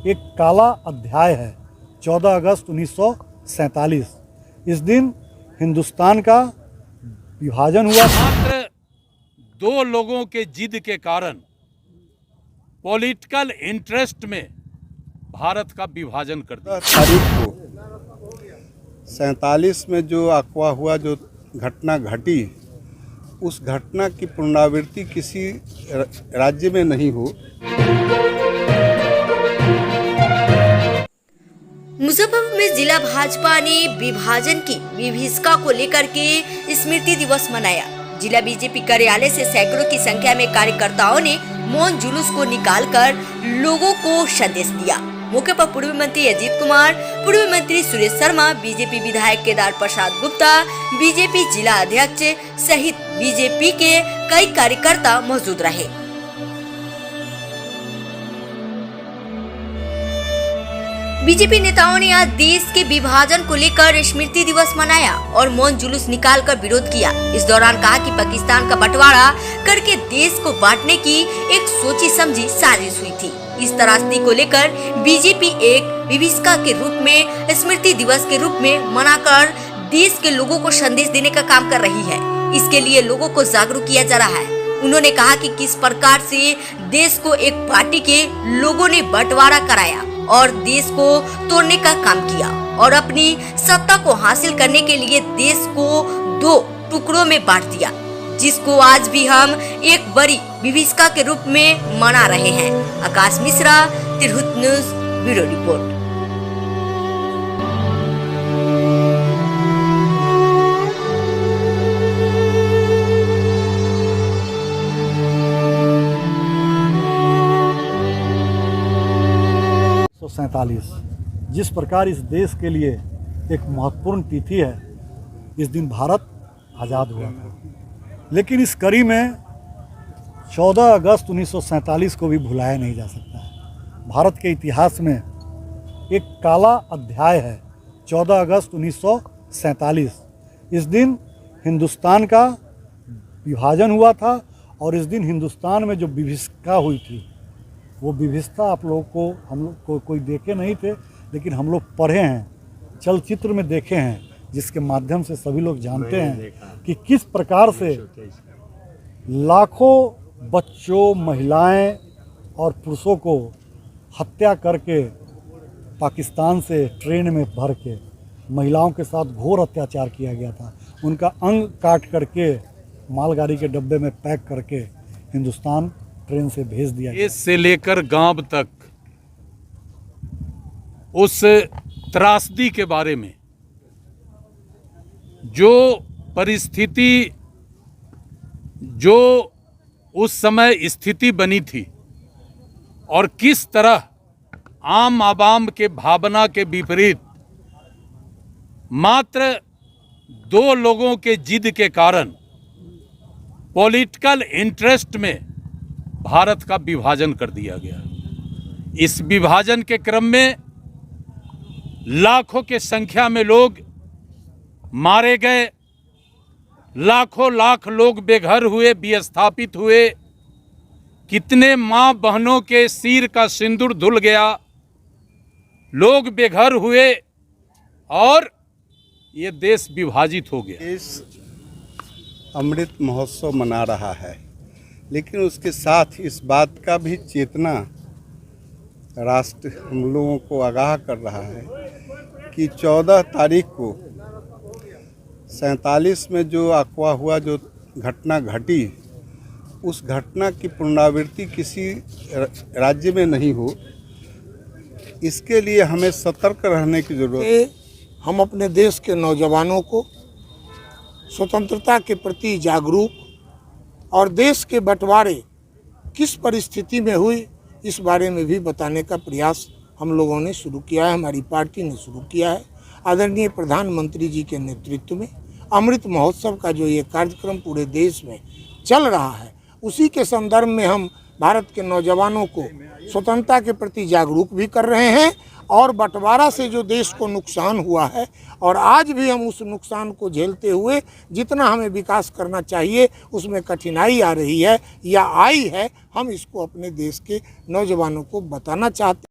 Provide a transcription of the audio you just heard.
एक काला अध्याय है। 14 अगस्त 1947 इस दिन हिंदुस्तान का विभाजन हुआ। मात्र दो लोगों के जिद के कारण पॉलिटिकल इंटरेस्ट में भारत का विभाजन कर दिया। तारीख को 47 में जो अगवा हुआ, जो घटना घटी, उस घटना की पुनरावृत्ति किसी राज्य में नहीं हो। मुजफ्फरपुर में जिला भाजपा ने विभाजन की विभीषिका को लेकर के स्मृति दिवस मनाया। जिला बीजेपी कार्यालय से सैकड़ों की संख्या में कार्यकर्ताओं ने मौन जुलूस को निकालकर लोगों को संदेश दिया। मौके पर पूर्व मंत्री अजीत कुमार, पूर्व मंत्री सुरेश शर्मा, बीजेपी विधायक केदार प्रसाद गुप्ता, बीजेपी जिला अध्यक्ष सहित बीजेपी के कई कार्यकर्ता मौजूद रहे। बीजेपी नेताओं ने आज देश के विभाजन को लेकर स्मृति दिवस मनाया और मौन जुलूस निकालकर विरोध किया। इस दौरान कहा कि पाकिस्तान का बंटवारा करके देश को बांटने की एक सोची समझी साजिश हुई थी। इस त्रासदी को लेकर बीजेपी एक विभीषिका के रूप में स्मृति दिवस के रूप में मनाकर देश के लोगों को संदेश देने का काम कर रही है। इसके लिए लोगों को जागरूक किया जा रहा है। उन्होंने कहा कि किस प्रकार से देश को एक पार्टी के लोगों ने बंटवारा कराया और देश को तोड़ने का काम किया और अपनी सत्ता को हासिल करने के लिए देश को दो टुकड़ों में बांट दिया, जिसको आज भी हम एक बड़ी विभीषिका के रूप में मना रहे हैं। Akash Mishra, Tirhut news, bureau report. जिस प्रकार इस देश के लिए एक महत्वपूर्ण तिथि है, इस दिन भारत आज़ाद हुआ था, लेकिन इस कड़ी में 14 अगस्त 1947 को भी भुलाया नहीं जा सकता है। भारत के इतिहास में एक काला अध्याय है। 14 अगस्त 1947 इस दिन हिंदुस्तान का विभाजन हुआ था और इस दिन हिंदुस्तान में जो विभीषिका हुई थी, वो विभीषिका आप लोगों को, हम लोग को कोई देखे नहीं थे, लेकिन हम लोग पढ़े हैं, चलचित्र में देखे हैं, जिसके माध्यम से सभी लोग जानते हैं कि किस प्रकार से लाखों बच्चों, महिलाएं और पुरुषों को हत्या करके पाकिस्तान से ट्रेन में भर के महिलाओं के साथ घोर अत्याचार किया गया था। उनका अंग काट करके मालगाड़ी के डब्बे में पैक करके हिंदुस्तान ट्रेन से भेज दिया। देश से लेकर गांव तक उस त्रासदी के बारे में, जो परिस्थिति, जो उस समय स्थिति बनी थी और किस तरह आम आवाम के भावना के विपरीत मात्र दो लोगों के जिद के कारण पॉलिटिकल इंटरेस्ट में भारत का विभाजन कर दिया गया। इस विभाजन के क्रम में लाखों के संख्या में लोग मारे गए, लाखों लाख लोग बेघर हुए, विस्थापित हुए, कितने माँ बहनों के सिर का सिंदूर धुल गया, लोग बेघर हुए और ये देश विभाजित हो गया। देश अमृत महोत्सव मना रहा है, लेकिन उसके साथ इस बात का भी चेतना राष्ट्र हम लोगों को आगाह कर रहा है कि 14 तारीख को 47 में जो अगवा हुआ, जो घटना घटी, उस घटना की पुनरावृत्ति किसी राज्य में नहीं हो। इसके लिए हमें सतर्क रहने की जरूरत है। हम अपने देश के नौजवानों को स्वतंत्रता के प्रति जागरूक और देश के बंटवारे किस परिस्थिति में हुई, इस बारे में भी बताने का प्रयास हम लोगों ने शुरू किया है, हमारी पार्टी ने शुरू किया है। आदरणीय प्रधानमंत्री जी के नेतृत्व में अमृत महोत्सव का जो ये कार्यक्रम पूरे देश में चल रहा है, उसी के संदर्भ में हम भारत के नौजवानों को स्वतंत्रता के प्रति जागरूक भी कर रहे हैं और बंटवारा से जो देश को नुकसान हुआ है और आज भी हम उस नुकसान को झेलते हुए जितना हमें विकास करना चाहिए उसमें कठिनाई आ रही है या आई है, हम इसको अपने देश के नौजवानों को बताना चाहते हैं।